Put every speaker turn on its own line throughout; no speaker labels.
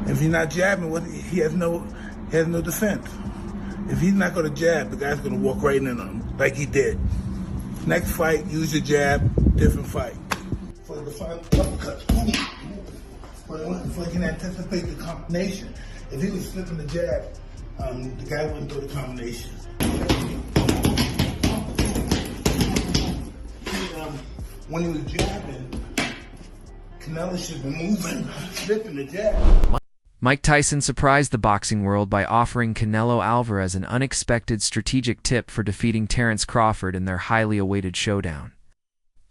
If he's not jabbing, he has no defense. If he's not going to jab, the guy's going to walk right into him like he did. Next fight, use your jab, different fight. For the final uppercuts, for he can anticipate the combination. If he was flipping the jab, the guy wouldn't throw the combination. When he was jabbing, Canelo should have been moving, flipping the jab.
Mike Tyson surprised the boxing world by offering Canelo Alvarez an unexpected strategic tip for defeating Terence Crawford in their highly awaited showdown.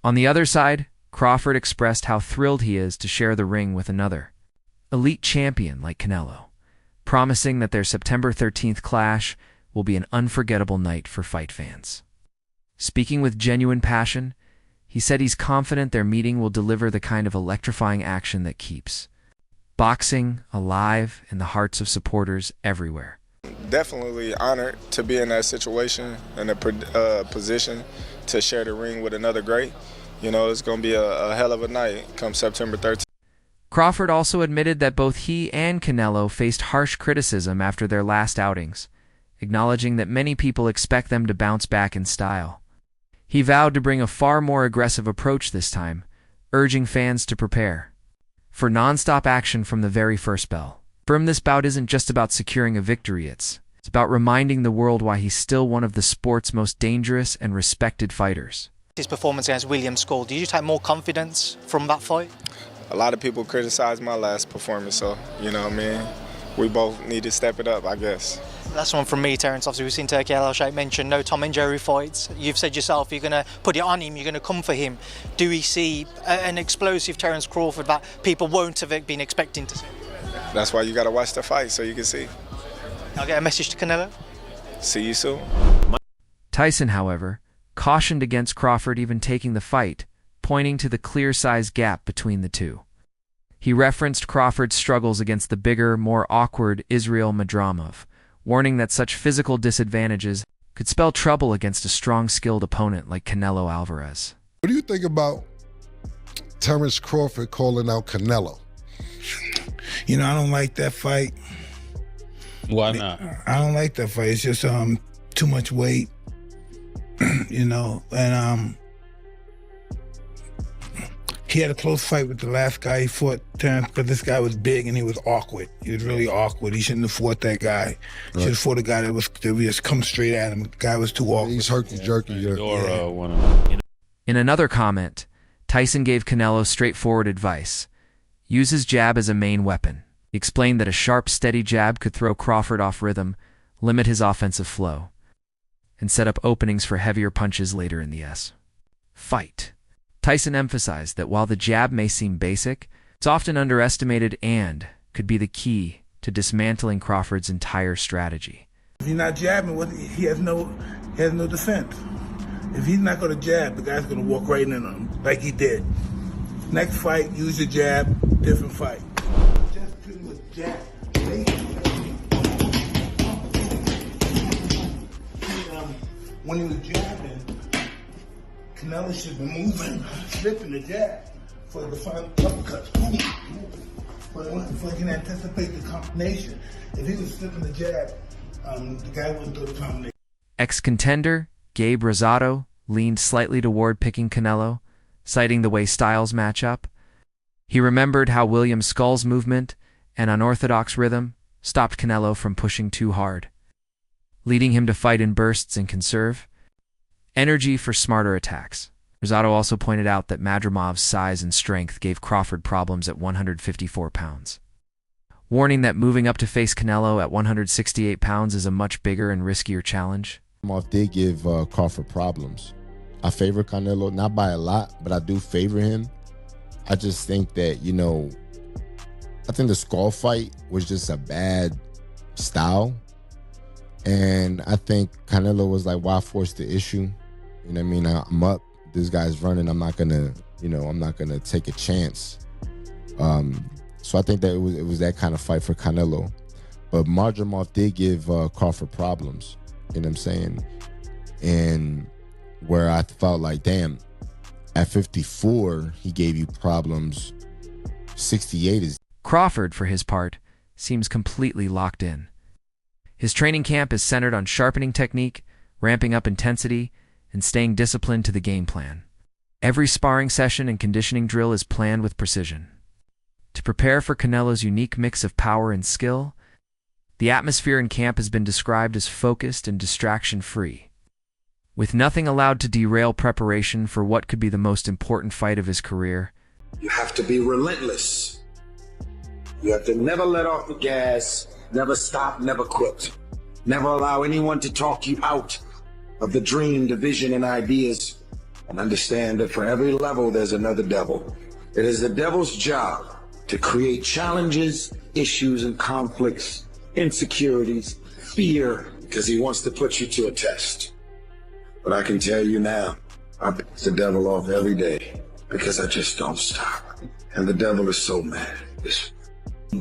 On the other side, Crawford expressed how thrilled he is to share the ring with another elite champion like Canelo, promising that their September 13th clash will be an unforgettable night for fight fans. Speaking with genuine passion, he said he's confident their meeting will deliver the kind of electrifying action that keeps boxing alive in the hearts of supporters everywhere.
Definitely honored to be in that situation and a position to share the ring with another great. You know, it's going to be a hell of a night come September 13th.
Crawford also admitted that both he and Canelo faced harsh criticism after their last outings, acknowledging that many people expect them to bounce back in style. He vowed to bring a far more aggressive approach this time, urging fans to prepare for non-stop action from the very first bell. For him, this bout isn't just about securing a victory, it's about reminding the world why he's still one of the sport's most dangerous and respected fighters.
His performance against William Skull, did you take more confidence from that fight?
A lot of people criticized my last performance, so, you know what I mean? We both need to step it up, I guess.
That's one from me, Terence. Obviously, we've seen Turkey Al Sheikh mention no Tom and Jerry fights. You've said yourself you're going to put it on him, you're going to come for him. Do we see an explosive Terence Crawford that people won't have been expecting to see?
That's why you got to watch the fight so you can see.
I'll get a message to Canelo.
See you soon.
Tyson, however, cautioned against Crawford even taking the fight, pointing to the clear size gap between the two. He referenced Crawford's struggles against the bigger, more awkward Israel Madramov, warning that such physical disadvantages could spell trouble against a strong, skilled opponent like Canelo Alvarez.
What do you think about Terence Crawford calling out Canelo?
You know, I don't like that fight.
Why not?
I don't like that fight. It's just too much weight, you know, and he had a close fight with the last guy he fought, Terence, but this guy was big and he was awkward. He was really awkward. He shouldn't have fought that guy. He should have fought a guy that would just come straight at him. The guy was too awkward.
He's herky-jerky.
In another comment, Tyson gave Canelo straightforward advice. Use his jab as a main weapon. He explained that a sharp, steady jab could throw Crawford off rhythm, limit his offensive flow, and set up openings for heavier punches later in the fight. Tyson emphasized that while the jab may seem basic, it's often underestimated and could be the key to dismantling Crawford's entire strategy.
If he's not jabbing, he has no defense. If he's not going to jab, the guy's going to walk right into him like he did. Next fight, use your jab, different fight. Just pretty much jab. When he was jabbing, Canelo should have been moving, flipping the jab for the final uppercuts. For he can anticipate the combination. If he was flipping the jab, the guy wouldn't throw the combination.
Ex-contender Gabe Rosado leaned slightly toward picking Canelo, citing the way styles match up. He remembered how William Skull's movement and unorthodox rhythm stopped Canelo from pushing too hard, leading him to fight in bursts and conserve energy for smarter attacks. Rosado also pointed out that Madramov's size and strength gave Crawford problems at 154 pounds, warning that moving up to face Canelo at 168 pounds is a much bigger and riskier challenge.
Madramov did give Crawford problems. I favor Canelo, not by a lot, but I do favor him. I just think that, you know, I think the Skull fight was just a bad style. And I think Canelo was like, why force the issue? You know what I mean? I'm up. This guy's running. I'm not gonna, you know, I'm not gonna take a chance. So I think that it was that kind of fight for Canelo. But Madramov did give Crawford problems. You know what I'm saying? And where I felt like, damn, at 54, he gave you problems. 68 is...
Crawford, for his part, seems completely locked in. His training camp is centered on sharpening technique, ramping up intensity, and staying disciplined to the game plan. Every sparring session and conditioning drill is planned with precision. To prepare for Canelo's unique mix of power and skill, the atmosphere in camp has been described as focused and distraction-free, with nothing allowed to derail preparation for what could be the most important fight of his career.
You have to be relentless. You have to never let off the gas, never stop, never quit. Never allow anyone to talk you out of the dream, the vision, and ideas. And understand that for every level, there's another devil. It is the devil's job to create challenges, issues, and conflicts, insecurities, fear, because he wants to put you to a test. But I can tell you now, I piss the devil off every day because I just don't stop. And the devil is so mad. This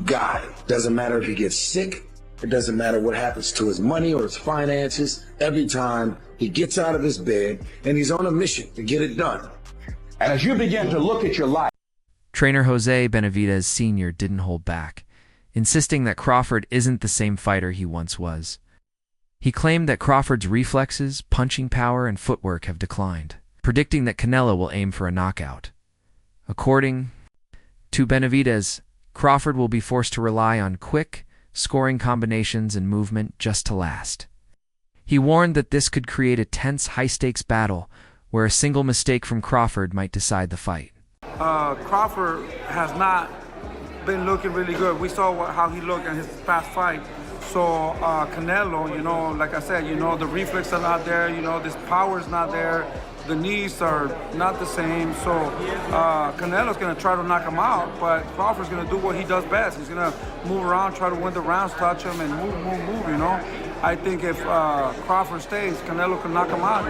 guy, doesn't matter if he gets sick, it doesn't matter what happens to his money or his finances, every time he gets out of his bed and he's on a mission to get it done. And as you begin to look at your life,
Trainer Jose Benavidez Sr. didn't hold back, insisting that Crawford isn't the same fighter he once was. He claimed that Crawford's reflexes, punching power, and footwork have declined, predicting that Canelo will aim for a knockout. According to Benavidez, Crawford will be forced to rely on quick, scoring combinations and movement just to last. He warned that this could create a tense, high-stakes battle where a single mistake from Crawford might decide the fight.
Crawford has not been looking really good. We saw how he looked in his past fight. So Canelo, like I said, the reflexes are not there, this power is not there. The knees are not the same. So Canelo's going to try to knock him out, but Crawford's going to do what he does best. He's going to move around, try to win the rounds, touch him, and move. I think if Crawford stays, Canelo can knock him out,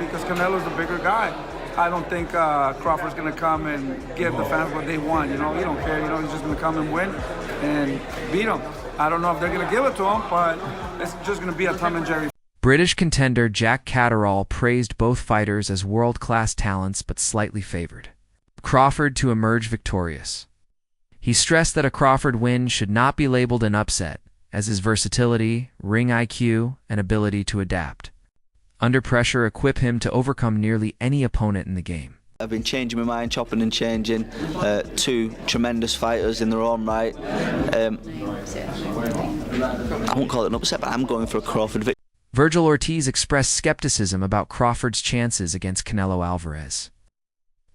because Canelo's the bigger guy. I don't think Crawford's going to come and give the fans what they want. He don't care. He's just going to come and win and beat them. I don't know if they're going to give it to him, but it's just going to be a Tom and Jerry.
British contender Jack Catterall praised both fighters as world-class talents but slightly favored Crawford to emerge victorious. He stressed that a Crawford win should not be labeled an upset, as his versatility, ring IQ, and ability to adapt under pressure equip him to overcome nearly any opponent in the game.
I've been changing my mind, chopping and changing. Two tremendous fighters in their own right. I won't call it an upset, but I'm going for a Crawford victory.
Virgil Ortiz expressed skepticism about Crawford's chances against Canelo Alvarez,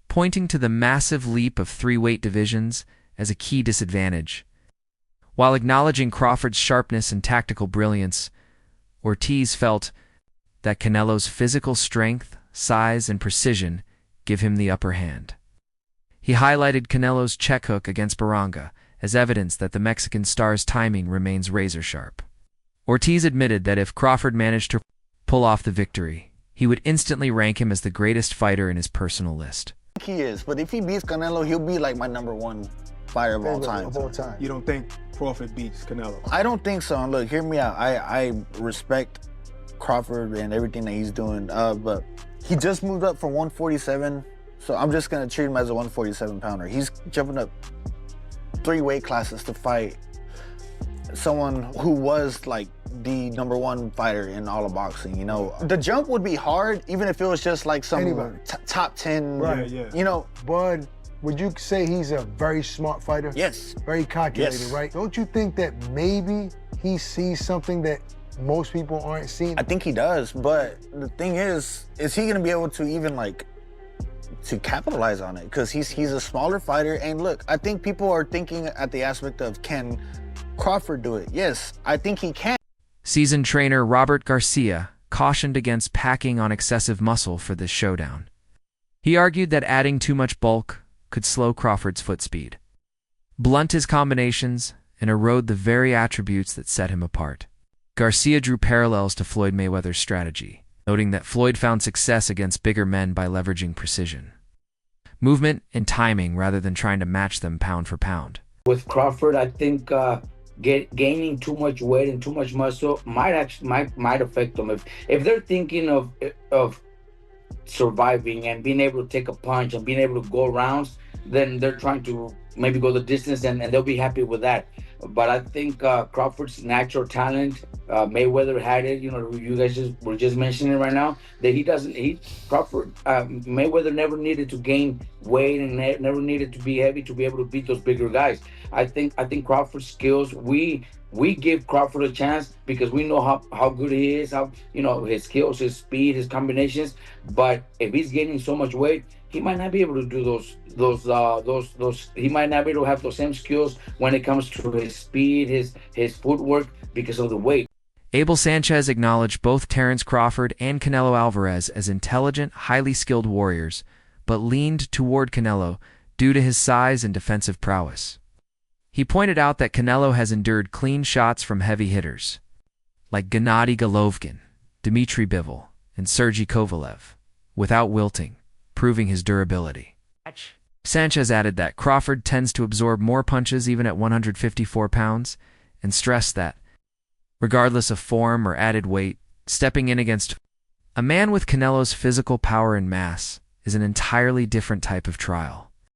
pointing to the massive leap of 3 weight divisions as a key disadvantage. While acknowledging Crawford's sharpness and tactical brilliance, Ortiz felt that Canelo's physical strength, size, and precision give him the upper hand. He highlighted Canelo's check hook against Baranga as evidence that the Mexican star's timing remains razor-sharp. Ortiz admitted that if Crawford managed to pull off the victory, he would instantly rank him as the greatest fighter in his personal list.
He is, but if he beats Canelo, he'll be like my #1 fighter of all time.
You don't think Crawford beats Canelo?
I don't think so. And look, hear me out. I respect Crawford and everything that he's doing, but he just moved up from 147, so I'm just gonna treat him as a 147 pounder. He's jumping up 3 weight classes to fight someone who was like the #1 fighter in all of boxing. The jump would be hard, even if it was just like some top 10.
Right, yeah.
Bud, would you say he's a very smart fighter?
Yes.
Very calculated, right? Don't you think that maybe he sees something that most people aren't seeing?
I think he does, but the thing is he gonna be able to even to capitalize on it? Because he's a smaller fighter, and look, I think people are thinking at the aspect of, can Crawford do it? Yes, I think he can.
Seasoned trainer Robert Garcia cautioned against packing on excessive muscle for this showdown. He argued that adding too much bulk could slow Crawford's foot speed, blunt his combinations, and erode the very attributes that set him apart. Garcia drew parallels to Floyd Mayweather's strategy, noting that Floyd found success against bigger men by leveraging precision, movement, and timing rather than trying to match them pound for pound.
With Crawford, I think gaining too much weight and too much muscle might affect them. If they're thinking of surviving and being able to take a punch and being able to go rounds, then they're trying to maybe go the distance, and they'll be happy with that. But I think Crawford's natural talent, Mayweather had it. You know, you guys were just mentioning right now that he doesn't. Crawford, Mayweather never needed to gain weight and never needed to be heavy to be able to beat those bigger guys. I think Crawford's skills. We give Crawford a chance because we know how good he is, how, you know, his skills, his speed, his combinations. But if he's gaining so much weight, he might not be able to do those. He might not be able to have those same skills when it comes to his speed, his footwork, because of the weight.
Abel Sanchez acknowledged both Terence Crawford and Canelo Alvarez as intelligent, highly skilled warriors, but leaned toward Canelo due to his size and defensive prowess. He pointed out that Canelo has endured clean shots from heavy hitters, like Gennady Golovkin, Dmitry Bivol, and Sergey Kovalev, without wilting, proving his durability. Sanchez added that Crawford tends to absorb more punches even at 154 pounds, and stressed that, regardless of form or added weight, stepping in against a man with Canelo's physical power and mass is an entirely different type of trial.